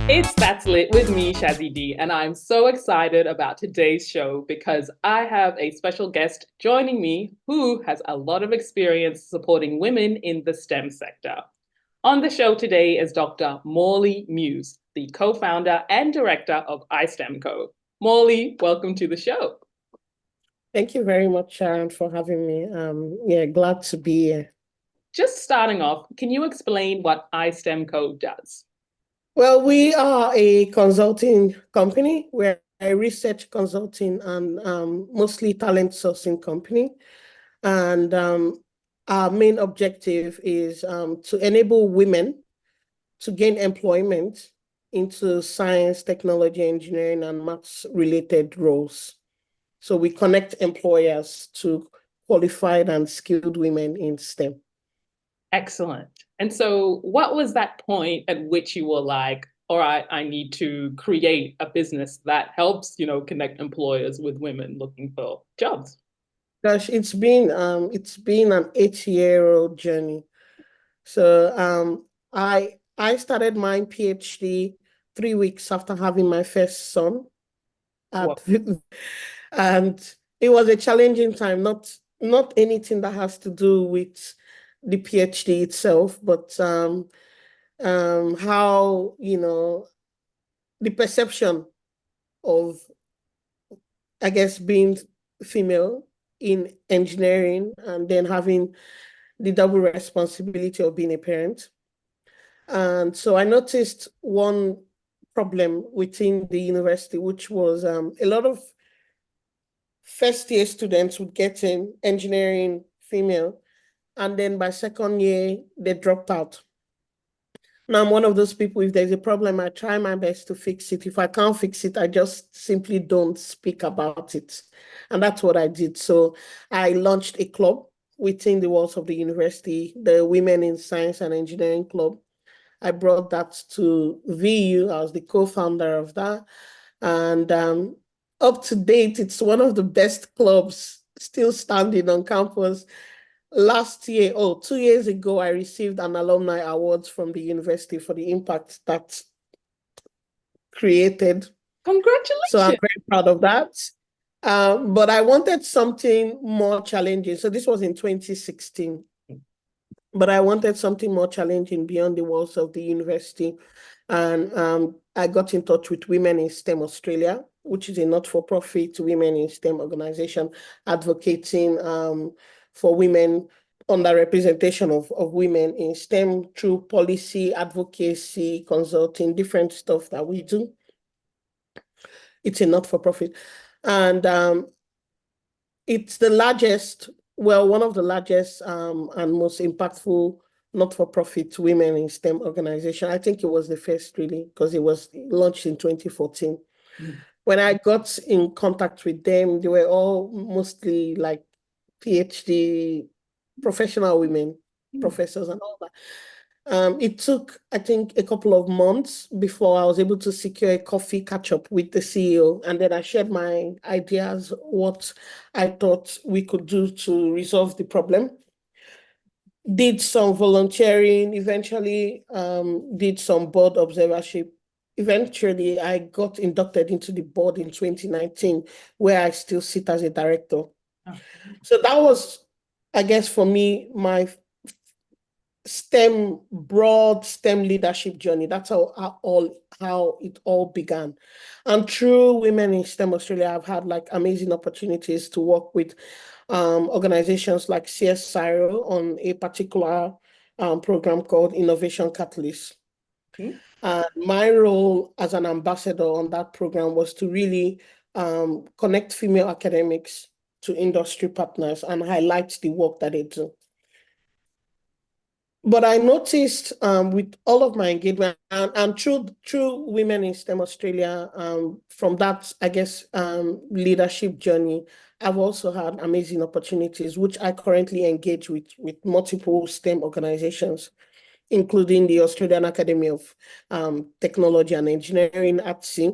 It's That's Lit with me, Shazzy D, and I'm so excited about today's show because I have a special guest joining me who has a lot of experience supporting women in the STEM sector. On the show today is Dr. Morley Muse, the co-founder and director of iSTEM Co. Morley, welcome to the show. Thank you very much, Sharon, for having me. Yeah, glad to be here. Just starting off, can you explain what iSTEM Co does? Well, we are a consulting company. We're a research consulting and mostly talent sourcing company. And our main objective is to enable women to gain employment into science, technology, engineering, and maths-related roles. So we connect employers to qualified and skilled women in STEM. Excellent. And so, what was that point at which you were like, all right, I need to create a business that helps, connect employers with women looking for jobs? Gosh, it's been an 8-year-old journey. So I started my PhD 3 weeks after having my first son Well, at and it was a challenging time, not anything that has to do with the PhD itself, but how, the perception of, I guess, being female in engineering and then having the double responsibility of being a parent. And so I noticed one problem within the university, which was a lot of first year students would get in engineering female, and then by second year, they dropped out. Now, I'm one of those people, if there's a problem, I try my best to fix it. If I can't fix it, I just simply don't speak about it. And that's what I did. So I launched a club within the walls of the university, the Women in Science and Engineering Club. I brought that to VU. I was the co-founder of that. And up to date, it's one of the best clubs still standing on campus. Last year, 2 years ago, I received an alumni award from the university for the impact that created. So I'm congratulations. very proud of that. But I wanted something more challenging. So this was in 2016. But I wanted something more challenging beyond the walls of the university. And I got in touch with Women in STEM Australia, which is a not-for-profit women in STEM organization advocating for women, underrepresentation of women in STEM through policy, advocacy, consulting, different stuff that we do. It's a not-for-profit. And it's the largest, well, one of the largest and most impactful not-for-profit women in STEM organization. I think it was the first, really, because it was launched in 2014. Mm. When I got in contact with them, they were all mostly like PhD professional women, professors and all that. It took, I think, a couple of months before I was able to secure a coffee catch-up with the CEO. And then I shared my ideas, what I thought we could do to resolve the problem. Did some volunteering, eventually did some board observership. Eventually, I got inducted into the board in 2019, where I still sit as a director. Oh. So that was, I guess, for me, my broad STEM leadership journey. That's how it all began. And through Women in STEM Australia, I've had like amazing opportunities to work with organizations like CSIRO on a particular program called Innovation Catalyst. Mm. My role as an ambassador on that program was to really connect female academics to industry partners and highlight the work that they do. But I noticed with all of my engagement and through Women in STEM Australia, from that, I guess, leadership journey, I've also had amazing opportunities, which I currently engage with multiple STEM organizations, including the Australian Academy of Technology and Engineering at sea,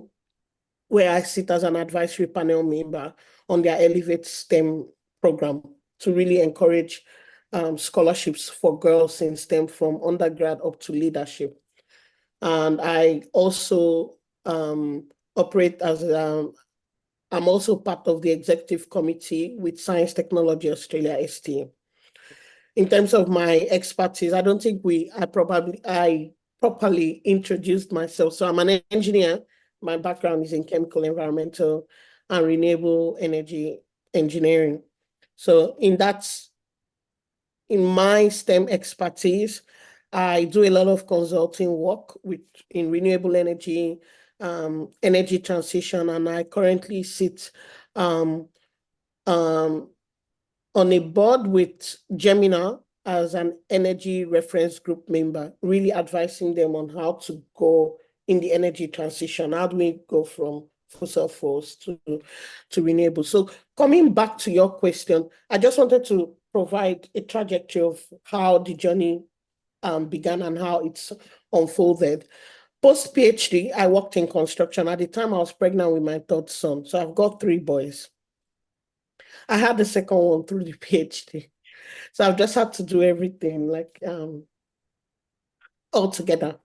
where I sit as an advisory panel member on their Elevate STEM program to really encourage scholarships for girls in STEM from undergrad up to leadership. And I also operate as I'm also part of the executive committee with Science Technology Australia, iSTEM. In terms of my expertise, I don't think I properly introduced myself. So I'm an engineer. My background is in chemical, environmental, and renewable energy engineering. So in my STEM expertise, I do a lot of consulting work in renewable energy, energy transition, and I currently sit um, um, on a board with Gemina as an energy reference group member, really advising them on how to go in the energy transition. How do we go from fossil fuels to renewable? So coming back to your question, I just wanted to provide a trajectory of how the journey began and how it's unfolded. Post PhD, I worked in construction. At the time, I was pregnant with my third son. So I've got 3 boys. I had the second one through the PhD. So I've just had to do everything like all together.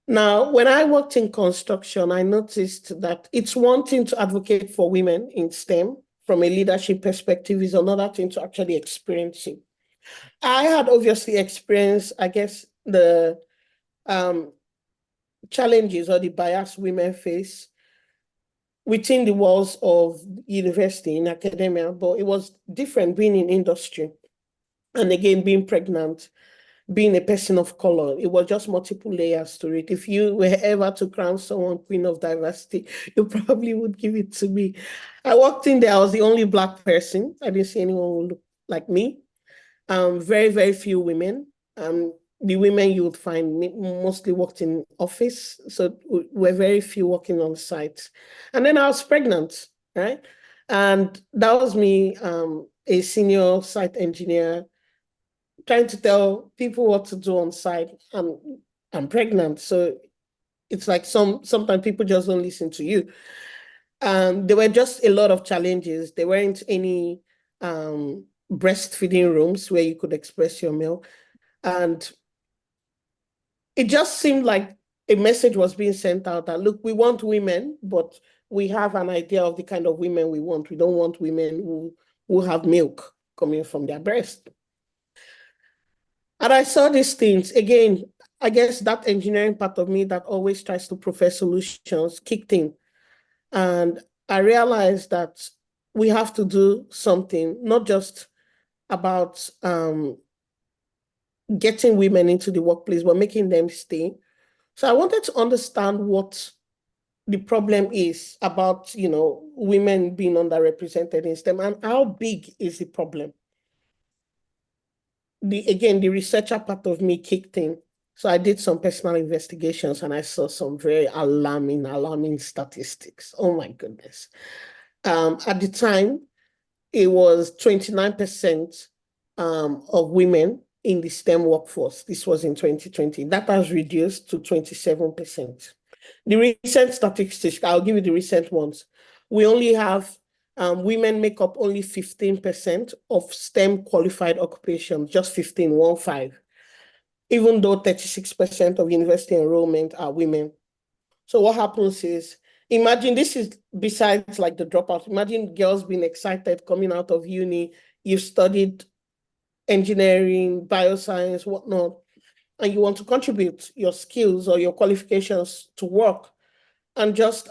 Now, when I worked in construction, I noticed that it's one thing to advocate for women in STEM from a leadership perspective, is another thing to actually experience it. I had obviously experienced, I guess, the challenges or the bias women face within the walls of university in academia, but it was different being in industry. And again, being pregnant, being a person of color, it was just multiple layers to it. If you were ever to crown someone queen of diversity, you probably would give it to me. I walked in there, I was the only Black person. I didn't see anyone who looked like me. Very, very few women. The women you would find mostly worked in office, so were very few working on site. And then I was pregnant, right? And that was me, a senior site engineer, trying to tell people what to do on site. I'm pregnant, so it's like sometimes people just don't listen to you. There were just a lot of challenges. There weren't any breastfeeding rooms where you could express your milk. And it just seemed like a message was being sent out that, look, we want women, but we have an idea of the kind of women we want. We don't want women who have milk coming from their breast. And I saw these things again. I guess that engineering part of me that always tries to provide solutions kicked in. And I realized that we have to do something, not just about getting women into the workplace, but making them stay. So I wanted to understand what the problem is about, women being underrepresented in STEM, and how big is the problem. The researcher part of me kicked in. So I did some personal investigations and I saw some very alarming statistics. Oh my goodness. At the time, it was 29% of women in the STEM workforce. This was in 2020. That has reduced to 27%. The recent statistics, I'll give you the recent ones. We only have women make up only 15% of STEM qualified occupations, just 15, even though 36% of university enrollment are women. So what happens is, imagine this is besides like the dropout. Imagine girls being excited coming out of uni. You've studied engineering, bioscience, whatnot, and you want to contribute your skills or your qualifications to work, and just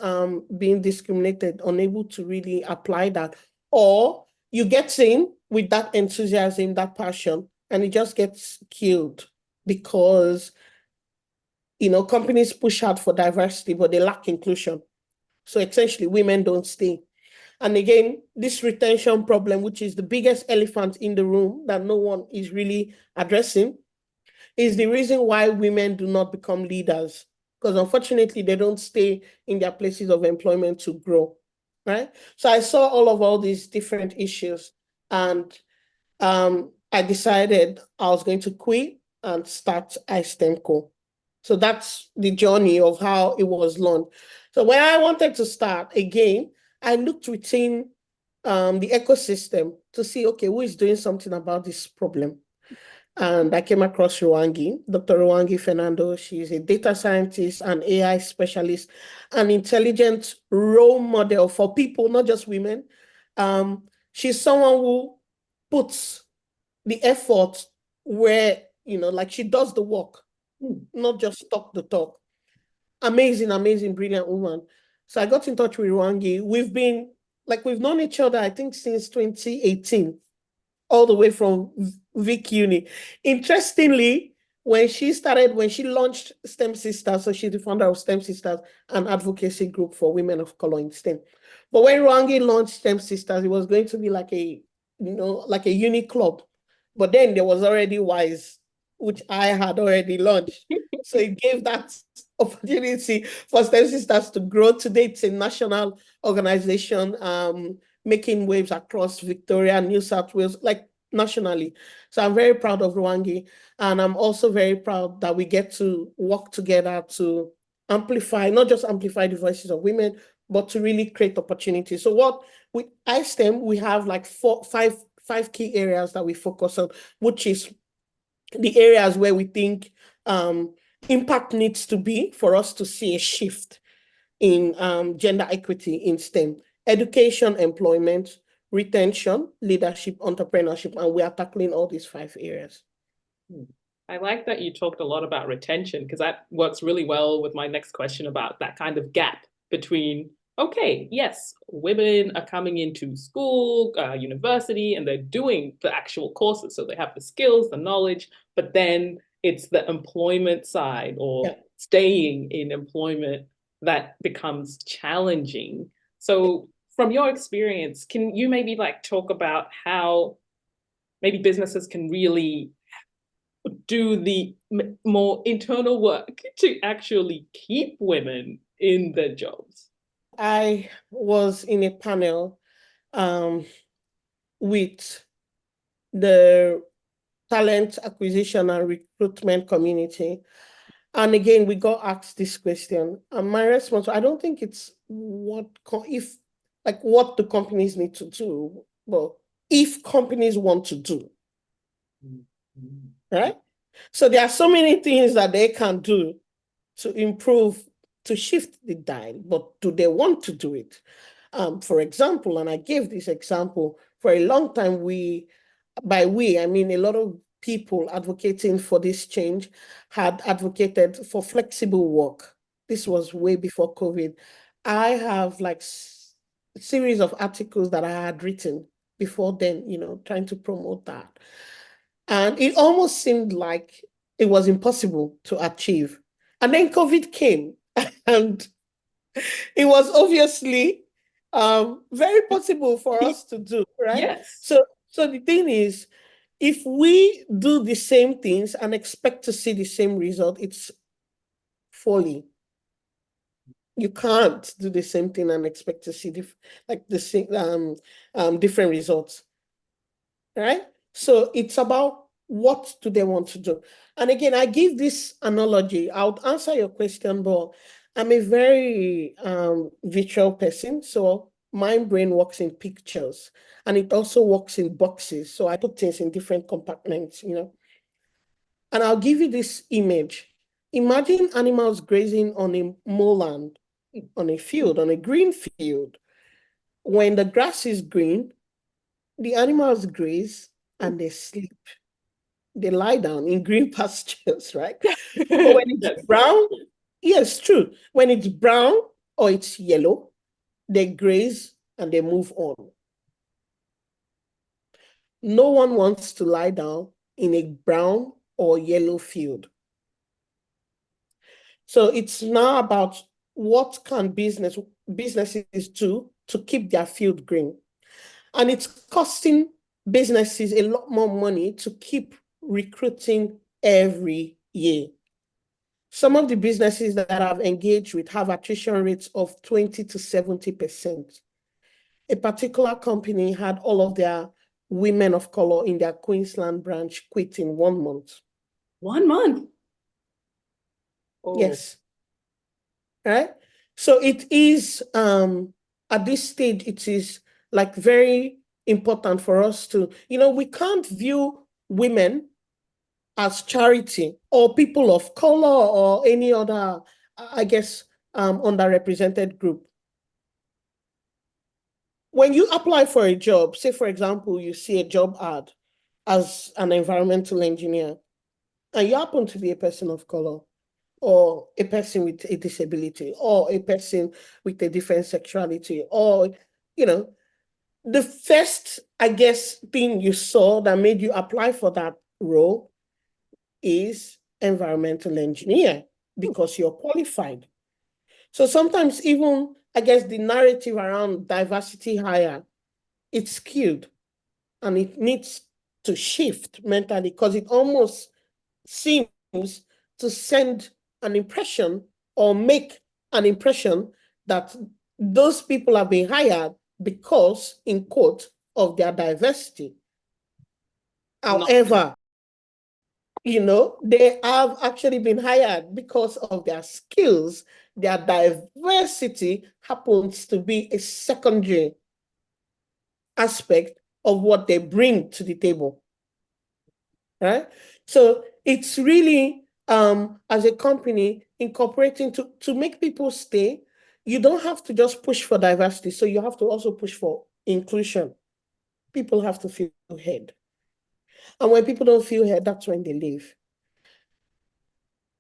being discriminated, unable to really apply that. Or you get in with that enthusiasm, that passion, and it just gets killed because companies push hard for diversity, but they lack inclusion. So essentially, women don't stay. And again, this retention problem, which is the biggest elephant in the room that no one is really addressing, is the reason why women do not become leaders. Because unfortunately, they don't stay in their places of employment to grow, right? So I saw all these different issues, and I decided I was going to quit and start iSTEM Co. So that's the journey of how it was launched. So when I wanted to start again, I looked within the ecosystem to see, okay, who is doing something about this problem? and I came across Ruwangi, Dr. Ruwangi Fernando. She's a data scientist, an AI specialist, an intelligent role model for people, not just women. She's someone who puts the effort where, like she does the work, not just talk the talk. Amazing, amazing, brilliant woman. So I got in touch with Ruwangi. We've known each other, I think, since 2018, all the way from Vic Uni. Interestingly, when she launched STEM Sisters, so she's the founder of STEM Sisters, an advocacy group for women of color in STEM. But when Ruwangi launched STEM Sisters, it was going to be like a uni club. But then there was already WISE, which I had already launched. So it gave that opportunity for STEM Sisters to grow. Today, it's a national organization, making waves across Victoria, New South Wales, like nationally. So I'm very proud of Rwangi. And I'm also very proud that we get to work together to amplify, not just amplify the voices of women, but to really create opportunities. So what with iSTEM, we have like five key areas that we focus on, which is the areas where we think impact needs to be for us to see a shift in gender equity in STEM: education, employment, retention, leadership, entrepreneurship, and we are tackling all these 5 areas. I like that you talked a lot about retention because that works really well with my next question about that kind of gap between, okay, yes, women are coming into school, university, and they're doing the actual courses. So they have the skills, the knowledge, but then it's the employment side or staying in employment that becomes challenging. So from your experience, can you maybe like talk about how maybe businesses can really do the more internal work to actually keep women in their jobs? I was in a panel with the talent acquisition and recruitment community. And again, we got asked this question. And my response, I don't think it's what the companies need to do, but if companies want to do, right? So there are so many things that they can do to improve, to shift the dial, but do they want to do it? For example, and I gave this example, for a long time, by we, I mean a lot of people advocating for this change had advocated for flexible work. This was way before COVID. I have like a series of articles that I had written before then, trying to promote that. And it almost seemed like it was impossible to achieve. And then COVID came, and it was obviously very possible for us to do, right? Yes. So the thing is, if we do the same things and expect to see the same result, it's folly. You can't do the same thing and expect to see the same different results, right? So it's about what do they want to do. And again, I give this analogy. I'll answer your question, but I'm a very visual person. So my brain works in pictures and it also works in boxes. So I put things in different compartments, And I'll give you this image. Imagine animals grazing on a moorland, on a field, on a green field. When the grass is green, the animals graze and they sleep. They lie down in green pastures, right? But when it's brown, yes, true. When it's brown or it's yellow, they graze and they move on. No one wants to lie down in a brown or yellow field. So it's now about what can businesses do to keep their field green. And it's costing businesses a lot more money to keep recruiting every year. Some of the businesses that I've engaged with have attrition rates of 20 to 70%. A particular company had all of their women of color in their Queensland branch quit in 1 month. 1 month? Oh. Yes. Right? So it is, at this stage, it is like very important for us to, we can't view women as charity or people of color or any other, I guess, underrepresented group. When you apply for a job, say, for example, you see a job ad as an environmental engineer, and you happen to be a person of color, or a person with a disability, or a person with a different sexuality, or, the first, I guess, thing you saw that made you apply for that role is environmental engineer because you're qualified. So sometimes even, I guess, the narrative around diversity hire, it's skewed and it needs to shift mentally because it almost seems to send an impression or make an impression that those people are being hired because, in quote, of their diversity. However, they have actually been hired because of their skills. Their diversity happens to be a secondary aspect of what they bring to the table, right? So it's really, as a company, incorporating to make people stay. You don't have to just push for diversity, so you have to also push for inclusion. People have to feel heard. And when people don't feel heard, that's when they leave.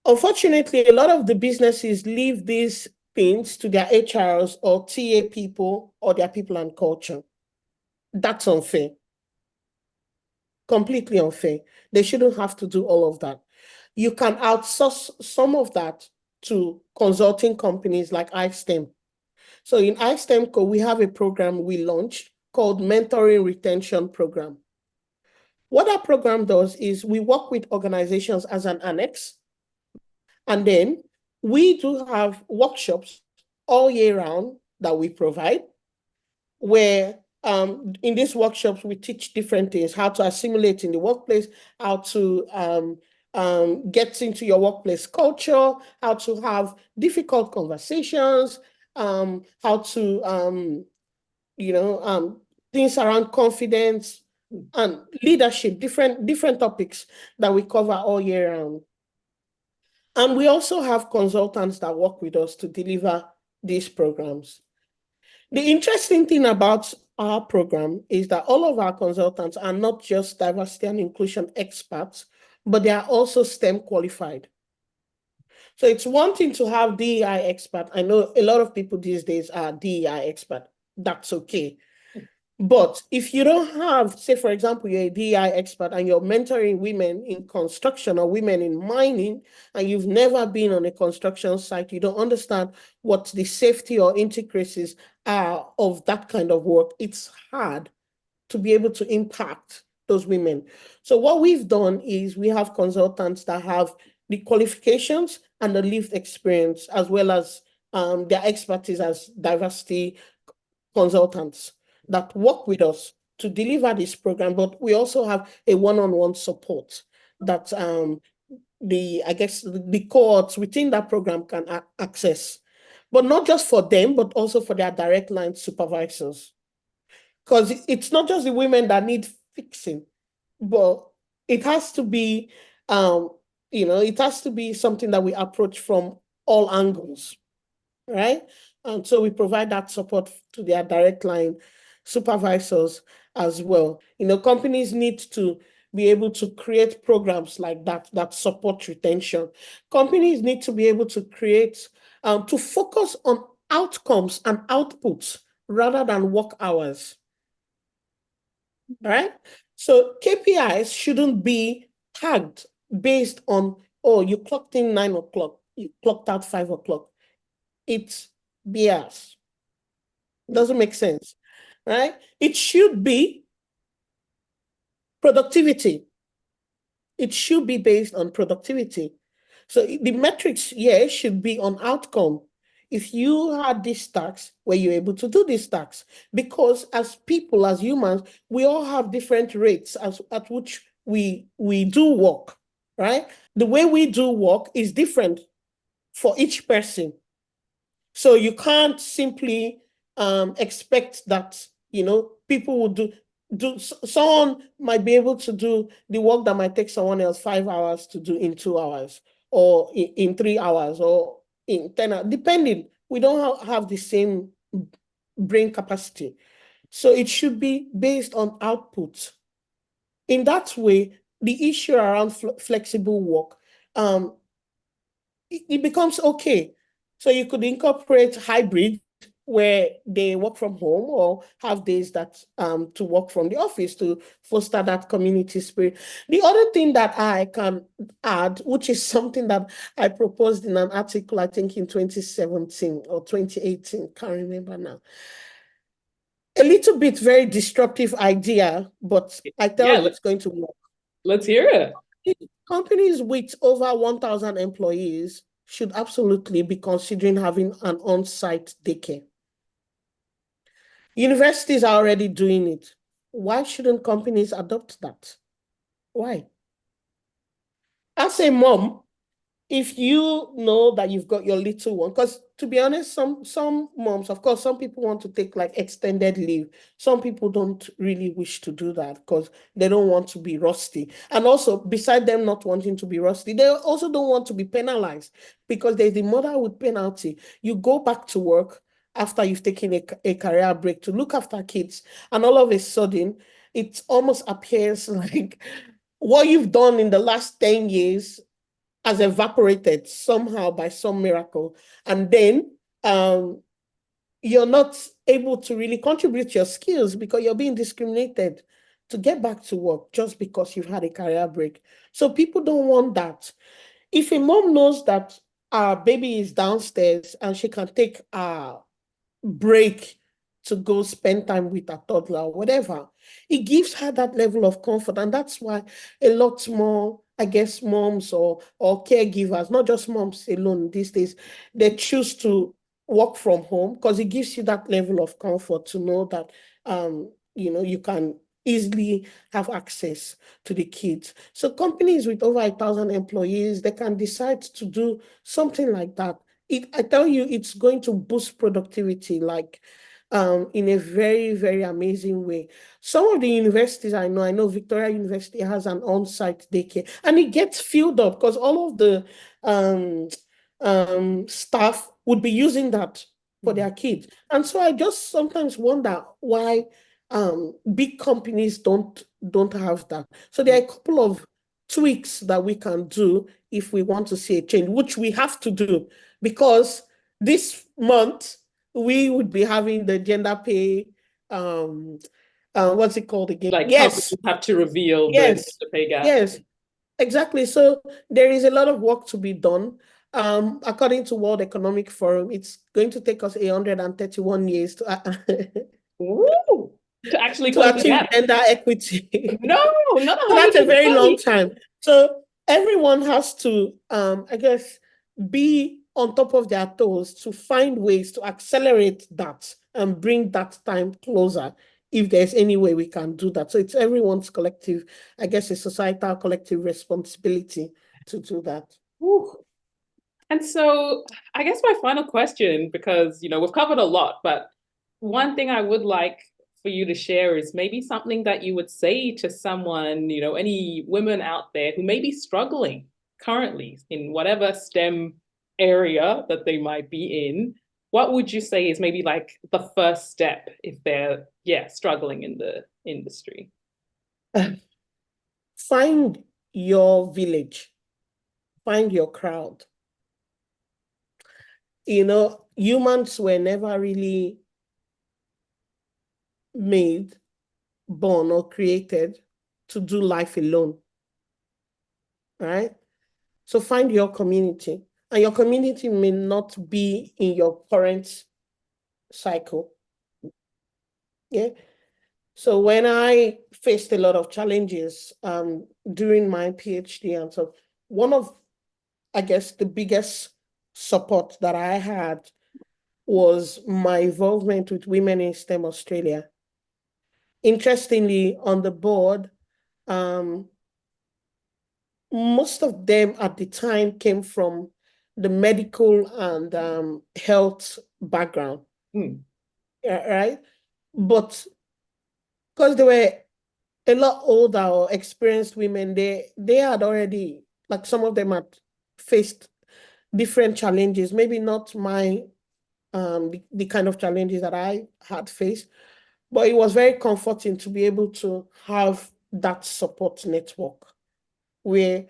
Unfortunately, a lot of the businesses leave these things to their HRs or TA people or their people and culture. That's unfair. Completely unfair. They shouldn't have to do all of that. You can outsource some of that to consulting companies like iSTEM. So in iSTEM, we have a program we launched called Mentoring Retention Program. What that program does is we work with organizations as an annex, and then we do have workshops all year round that we provide, where in these workshops, we teach different things: how to assimilate in the workplace, how to get into your workplace culture, how to have difficult conversations, how to, things around confidence and leadership, different topics that we cover all year round. And we also have consultants that work with us to deliver these programs. The interesting thing about our program is that all of our consultants are not just diversity and inclusion experts, but they are also STEM qualified. So it's one thing to have DEI expert. I know a lot of people these days are DEI expert. That's okay. But if you don't have, say, for example, you're a DEI expert and you're mentoring women in construction or women in mining, and you've never been on a construction site, you don't understand what the safety or intricacies are of that kind of work, it's hard to be able to impact those women. So what we've done is we have consultants that have the qualifications and the lived experience, as well as their expertise as diversity consultants that work with us to deliver this program, but we also have a one-on-one support that the cohorts within that program can access, but not just for them, but also for their direct line supervisors. Because it's not just the women that need fixing, but it has to be, it has to be something that we approach from all angles, right? And so we provide that support to their direct line supervisors as well. Companies need to be able to create programs like that support retention. Companies need to be able to create, to focus on outcomes and outputs rather than work hours, right? So KPIs shouldn't be tagged based on, oh, you clocked in 9 o'clock, you clocked out 5 o'clock. It's BS. Doesn't make sense, right? It should be productivity. It should be based on productivity. So the metrics here should be on outcome. If you had these tasks, were you able to do these tasks? Because as people, as humans, we all have different rates at which we do work, right? The way we do work is different for each person. So you can't simply expect that, people will do someone might be able to do the work that might take someone else 5 hours to do in 2 hours, or in 3 hours, or in 10 hours, depending. We don't have the same brain capacity. So it should be based on output. In that way, the issue around flexible work, it becomes okay. So you could incorporate hybrid, where they work from home, or have days that to work from the office, to foster that community spirit. The other thing that I can add, which is something that I proposed in an article, I think in 2017 or 2018, can't remember now. A little bit very disruptive idea, but I tell Yeah, you, it's going to work. let's hear it. Companies with over 1,000 employees should absolutely be considering having an on-site daycare. Universities are already doing it. Why shouldn't companies adopt that? Why? As a mom, if you know that you've got your little one, because to be honest, some moms, of course, some people want to take like extended leave. Some people don't really wish to do that because they don't want to be rusty. And also, beside them not wanting to be rusty, they also don't want to be penalized, because there's the mother with penalty. You go back to work after you've taken a career break to look after kids, and all of a sudden, it almost appears like what you've done in the last 10 years has evaporated somehow by some miracle. And then you're not able to really contribute your skills because you're being discriminated to get back to work just because you've had a career break. So people don't want that. If a mom knows that our baby is downstairs and she can take a break to go spend time with a toddler or whatever, it gives her that level of comfort. And that's why a lot more, I guess, moms or caregivers, not just moms alone these days, they choose to work from home, because it gives you that level of comfort to know that you can easily have access to the kids. So companies with over 1,000 employees, they can decide to do something like that. I tell you, it's going to boost productivity, like in a very, very amazing way. Some of the universities I know Victoria University has an on-site daycare, and it gets filled up because all of the staff would be using that for their kids. And so I just sometimes wonder why big companies don't have that. So there are a couple of tweaks that we can do if we want to see a change, which we have to do, because this month we would be having the gender pay, what's it called again? Like Yes, companies have to reveal yes, the pay gap. yes, exactly. So there is a lot of work to be done. According to World Economic Forum, it's going to take us 131 years Woo! To actually to close the achieve gap. gender equity. No, not So that's a very long 120. time. So everyone has to, I guess, be on top of their toes to find ways to accelerate that and bring that time closer, if there's any way we can do that. So it's everyone's collective, I guess, a societal collective responsibility to do that. Woo. And so I guess my final question, because we've covered a lot, but one thing I would like for you to share is maybe something that you would say to someone, any women out there who may be struggling currently in whatever STEM area that they might be in. What would you say is maybe like the first step if they're, struggling in the industry? Find your village, find your crowd. Humans were never really made, born, or created to do life alone, right? So find your community, and your community may not be in your current cycle. Yeah. So when I faced a lot of challenges during my PhD, and so one of, I guess, the biggest support that I had was my involvement with Women in STEM Australia. Interestingly, on the board, most of them at the time came from the medical and health background, Mm. right? But because they were a lot older or experienced women, they had already, like some of them had faced different challenges, maybe not the kind of challenges that I had faced, but it was very comforting to be able to have that support network where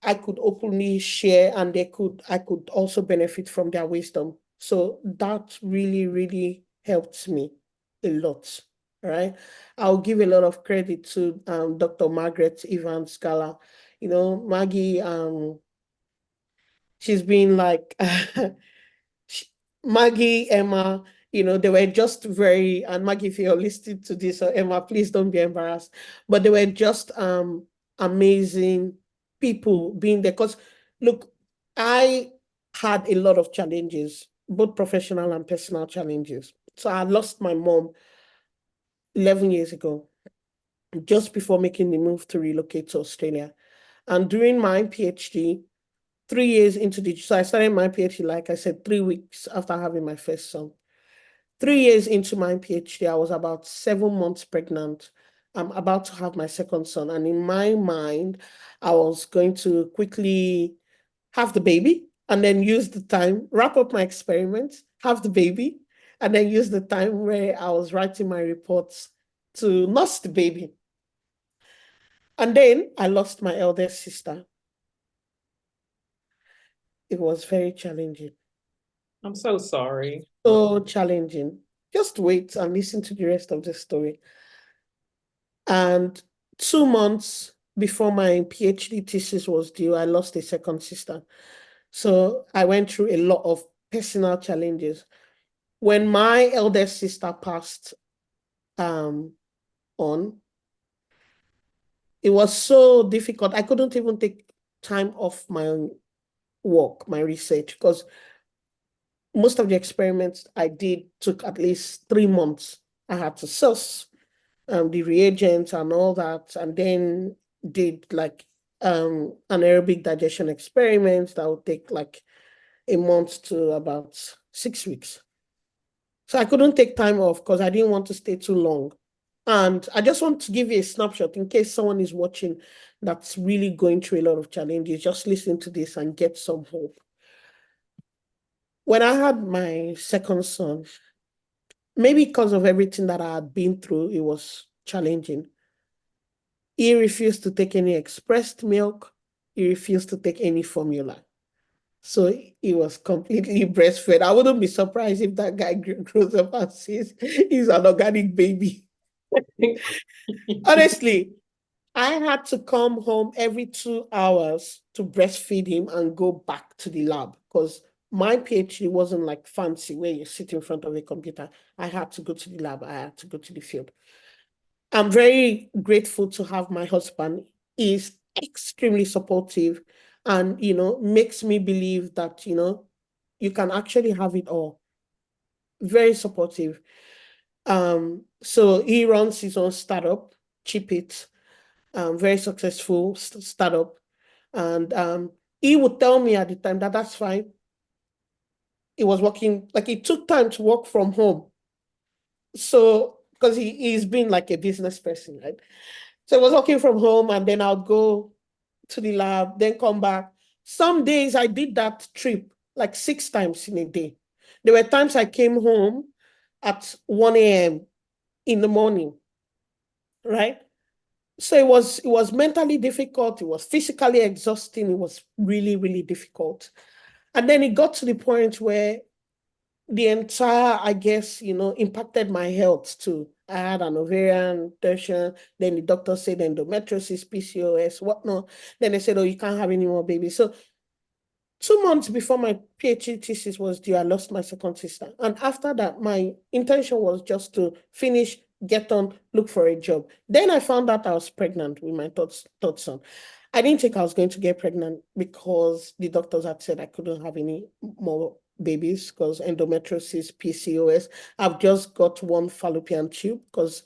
I could openly share and I could also benefit from their wisdom. So that really, really helped me a lot. Right. I'll give a lot of credit to Dr. Margaret Evans Scala. You know, Maggie, she's been like Maggie, Emma, they were just very, and Maggie, if you're listening to this, or Emma, please don't be embarrassed. But they were just amazing people being there. Because look, I had a lot of challenges, both professional and personal challenges. So I lost my mom 11 years ago, just before making the move to relocate to Australia. And during my PhD, 3 years into so I started my PhD, like I said, 3 weeks after having my first son. 3 years into my PhD, I was about 7 months pregnant. I'm about to have my second son. And in my mind, I was going to quickly have the baby and then use the time, wrap up my experiments, have the baby, and then use the time where I was writing my reports to nurse the baby. And then I lost my eldest sister. It was very challenging. I'm so sorry. So challenging. Just wait and listen to the rest of the story. And 2 months before my PhD thesis was due, I lost a second sister. So I went through a lot of personal challenges. When my eldest sister passed on, it was so difficult. I couldn't even take time off my own work, my research, because most of the experiments I did took at least 3 months. I had to source the reagents and all that, and then did like anaerobic digestion experiments that would take like a month to about 6 weeks. So I couldn't take time off because I didn't want to stay too long. And I just want to give you a snapshot in case someone is watching that's really going through a lot of challenges. Just listen to this and get some hope. When I had my second son, maybe because of everything that I had been through, it was challenging. He refused to take any expressed milk. He refused to take any formula. So he was completely breastfed. I wouldn't be surprised if that guy grows up and says he's an organic baby. Honestly, I had to come home every 2 hours to breastfeed him and go back to the lab because my PhD wasn't like fancy where you sit in front of a computer. I had to go to the lab. I had to go to the field. I'm very grateful to have my husband. He's extremely supportive and, makes me believe that, you can actually have it all. Very supportive. So he runs his own startup, Chip It, very successful startup. And he would tell me at the time that that's fine. He was working, like it took time to work from home. So, because he's been like a business person, right? So I was working from home and then I'll go to the lab, then come back. Some days I did that trip like 6 times in a day. There were times I came home at 1 a.m. in the morning, right? So it was mentally difficult, it was physically exhausting, it was really, really difficult. And then it got to the point where the entire, I guess, impacted my health too. I had an ovarian tension. Then the doctor said endometriosis, PCOS, whatnot. Then they said, oh, you can't have any more babies. So 2 months before my PhD thesis was due, I lost my second sister. And after that, my intention was just to finish, get on, look for a job. Then I found out I was pregnant with my third son. I didn't think I was going to get pregnant because the doctors had said I couldn't have any more babies because endometriosis, PCOS. I've just got one fallopian tube because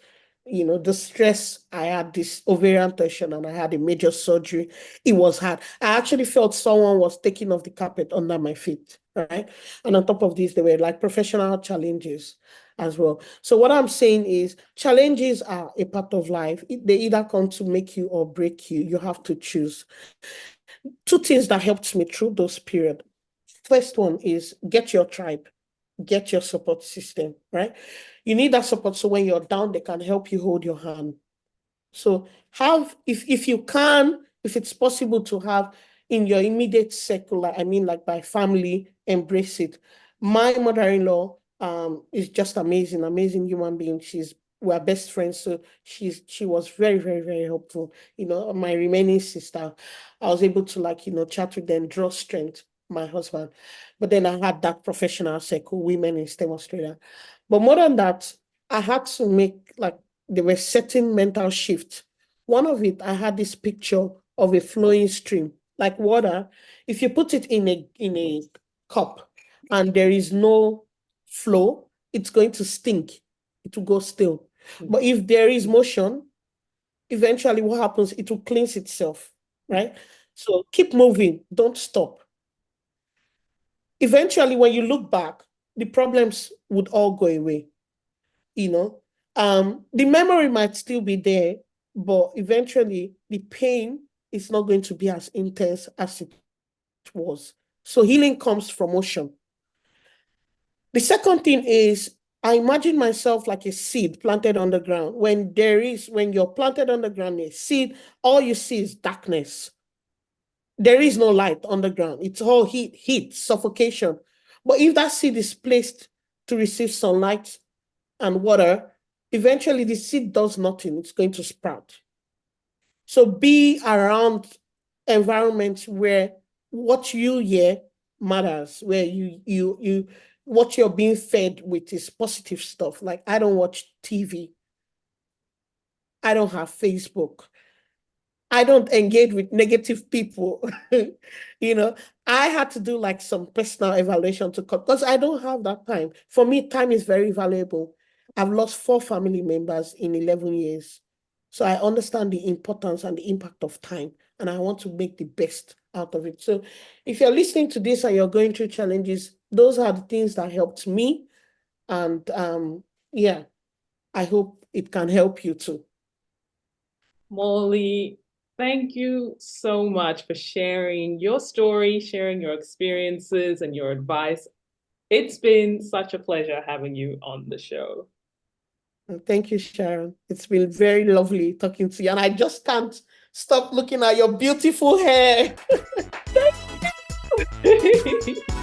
the stress, I had this ovarian tension and I had a major surgery. It was hard. I actually felt someone was taking off the carpet under my feet, right? And on top of this, there were like professional challenges. as well. So what I'm saying is challenges are a part of life. They either come to make you or break you. You have to choose. Two things that helped me through those periods. First one is get your tribe, get your support system, right? You need that support so when you're down, they can help you hold your hand. So have, if you can, if it's possible to have in your immediate circle, I mean, like by family, embrace it. My mother-in-law is just amazing, amazing human being. We're best friends, so she was very, very, very helpful. My remaining sister, I was able to chat with them, draw strength. My husband, but then I had that professional circle, women in STEM Australia. But more than that, I had to make there were certain mental shifts. One of it, I had this picture of a flowing stream, like water. If you put it in a cup and there is no flow, it's going to stink. It will go still. But if there is motion, eventually what happens, it will cleanse itself, right? So keep moving, don't stop. Eventually, when you look back, the problems would all go away. The memory might still be there, but eventually the pain is not going to be as intense as it was. So healing comes from motion. The second thing is I imagine myself like a seed planted on the ground. When you're planted on the ground, a seed, all you see is darkness. There is no light on the ground. It's all heat, suffocation. But if that seed is placed to receive sunlight and water, eventually the seed does nothing. It's going to sprout. So be around environments where what you hear matters, where what you're being fed with is positive stuff. Like I don't watch TV. I don't have Facebook. I don't engage with negative people. I had to do some personal evaluation because I don't have that time. For me, time is very valuable. I've lost 4 family members in 11 years. So I understand the importance and the impact of time, and I want to make the best out of it. So if you're listening to this and you're going through challenges, those are the things that helped me. And yeah, I hope it can help you too. Morley, thank you so much for sharing your story, sharing your experiences and your advice. It's been such a pleasure having you on the show. Thank you, Sharon. It's been very lovely talking to you. And I just can't stop looking at your beautiful hair. Thank you.